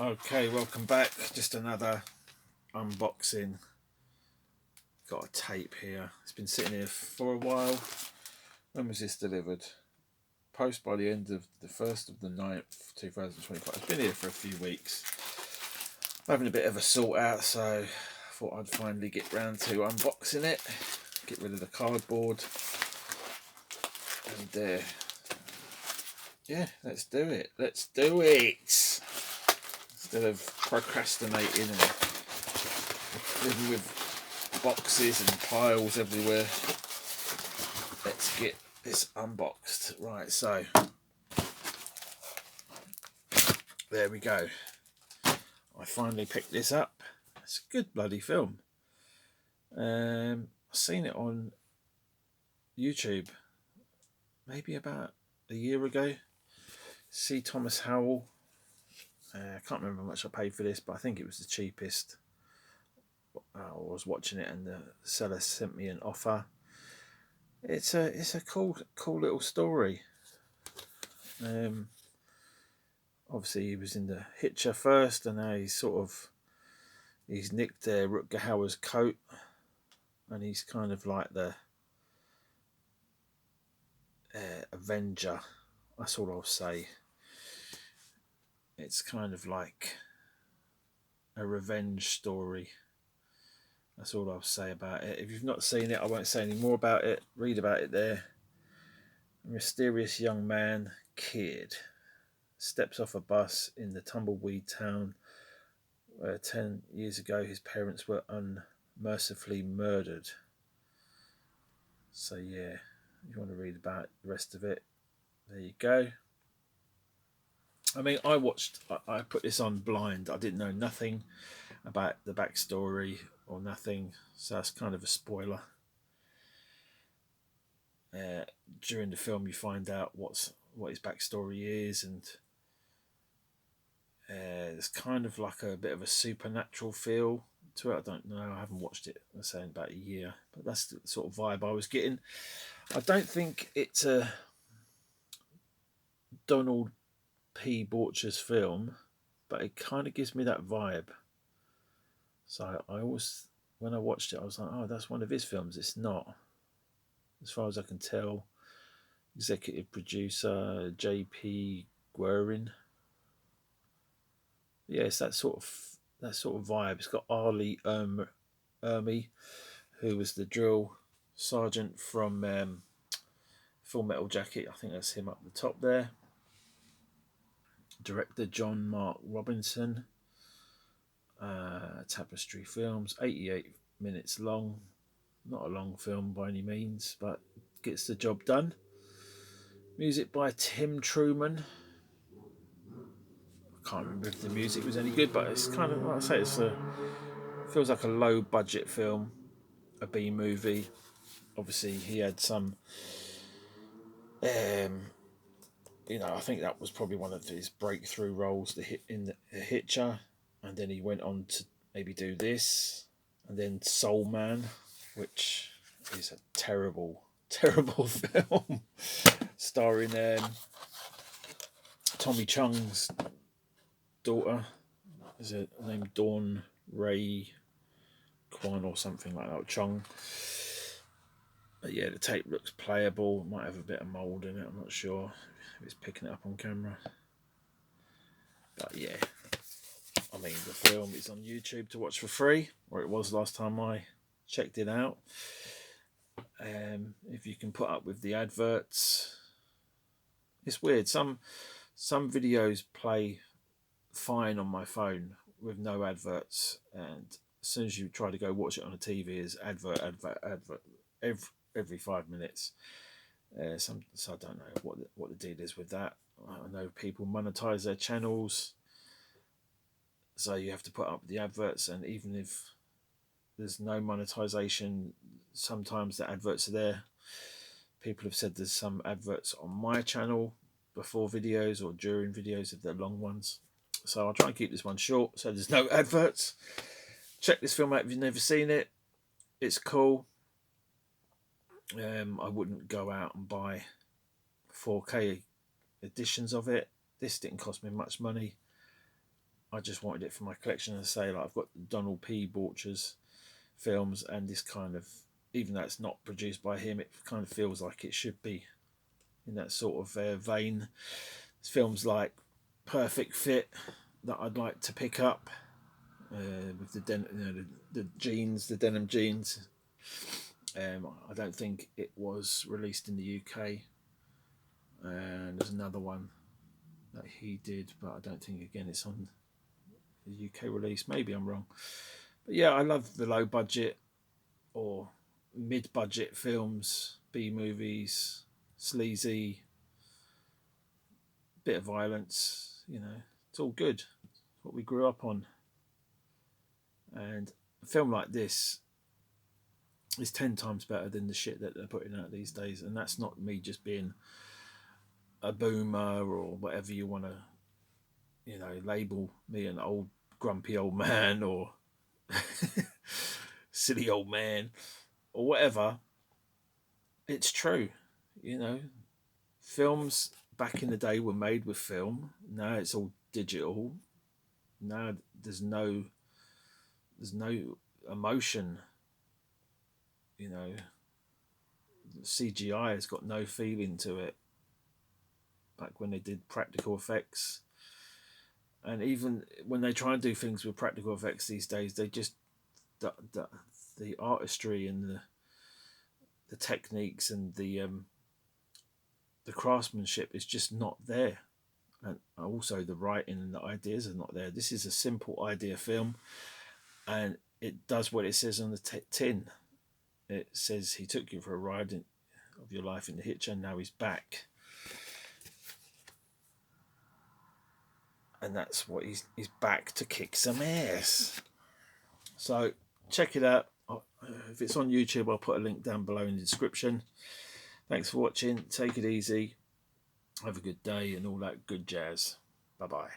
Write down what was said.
Okay, welcome back. Just another unboxing. Got a tape here. It's been sitting here for a while. When was this delivered? Post by the end of the 1st of the 9th, 2025. It's been here for a few weeks. I'm having a bit of a sort out, so I thought I'd finally get round to unboxing it. Get rid of the cardboard. And yeah, let's do it. Let's do it! Instead of procrastinating and living with boxes and piles everywhere, let's get this unboxed. Right, so there we go. I finally picked this up. It's a good bloody film. I've seen it on YouTube maybe about a year ago. C. Thomas Howell. I can't remember how much I paid for this, but I think it was the cheapest. I was watching it and the seller sent me an offer. It's a cool little story. Obviously he was in the Hitcher first, and now he's nicked Rutger Hauer's coat, and he's kind of like the Avenger. That's all I'll say. It's kind of like a revenge story. That's all I'll say about it. If you've not seen it, I won't say any more about it. Read about it there. A mysterious young man, Kid, steps off a bus in the tumbleweed town where 10 years ago his parents were unmercifully murdered. So yeah, if you want to read about the rest of it, there you go. I mean, I put this on blind. I didn't know nothing about the backstory or nothing, so that's kind of a spoiler. During the film you find out what his backstory is, and it's kind of like a bit of a supernatural feel to it. I don't know, I haven't watched it, I'm saying, about a year, but that's the sort of vibe I was getting. I don't think it's a Donald P. Borchers film, but it kind of gives me that vibe. So I always, when I watched it, I was like, oh, that's one of his films. It's not, as far as I can tell. Executive producer J.P. Guerin. Yeah, it's that sort of vibe. It's got Arlie Ermy, who was the drill sergeant from Full Metal Jacket. I think that's him up the top there. Director John Mark Robinson. Tapestry Films, 88 minutes long. Not a long film by any means, but gets the job done. Music by Tim Truman. I can't remember if the music was any good, but it's kind of, like I say, it feels like a low budget film, a B movie. Obviously, he had some, I think that was probably one of his breakthrough roles, the Hitcher, and then he went on to maybe do this, and then Soul Man, which is a terrible film, starring Tommy Chung's daughter. Is it named Dawn Ray Kwan or something like that? Chung. But yeah, the tape looks playable. It might have a bit of mould in it. I'm not sure if it's picking it up on camera. But yeah, I mean, the film is on YouTube to watch for free, or it was last time I checked it out. If you can put up with the adverts, it's weird. Some videos play fine on my phone with no adverts, and as soon as you try to go watch it on a TV, is advert every 5 minutes. So I don't know what the deal is with that. I know people monetize their channels, so you have to put up with the adverts, and even if there's no monetization, sometimes the adverts are there. People have said there's some adverts on my channel before videos or during videos if they're long ones. So I'll try and keep this one short so there's no adverts. Check this film out if you've never seen it. It's cool. I wouldn't go out and buy 4K editions of it. This didn't cost me much money. I just wanted it for my collection. As I say, like I've got Donald P. Borchers films, and this kind of, even though it's not produced by him, it kind of feels like it should be in that sort of vein. It's films like Perfect Fit that I'd like to pick up with the jeans, the denim jeans. I don't think it was released in the UK. And there's another one that he did, but I don't think again it's on the UK release. Maybe I'm wrong. But yeah, I love the low budget or mid budget films, B movies, sleazy, bit of violence, you know, it's all good. It's what we grew up on. And a film like this is 10 times better than the shit that they're putting out these days. And that's not me just being a boomer or whatever you want to, you know, label me an old grumpy old man or silly old man or whatever. It's true, you know. Films back in the day were made with film. Now it's all digital. Now there's no emotion, you know. CGI has got no feeling to it. Back when they did practical effects, and even when they try and do things with practical effects these days, they just the artistry and the techniques and the craftsmanship is just not there, and also the writing and the ideas are not there. This is a simple idea film, and it does what it says on the tin. It says he took you for a ride of your life in the hitch, and now he's back. And that's what he's back to kick some ass. So check it out. If it's on YouTube, I'll put a link down below in the description. Thanks for watching. Take it easy. Have a good day and all that good jazz. Bye-bye.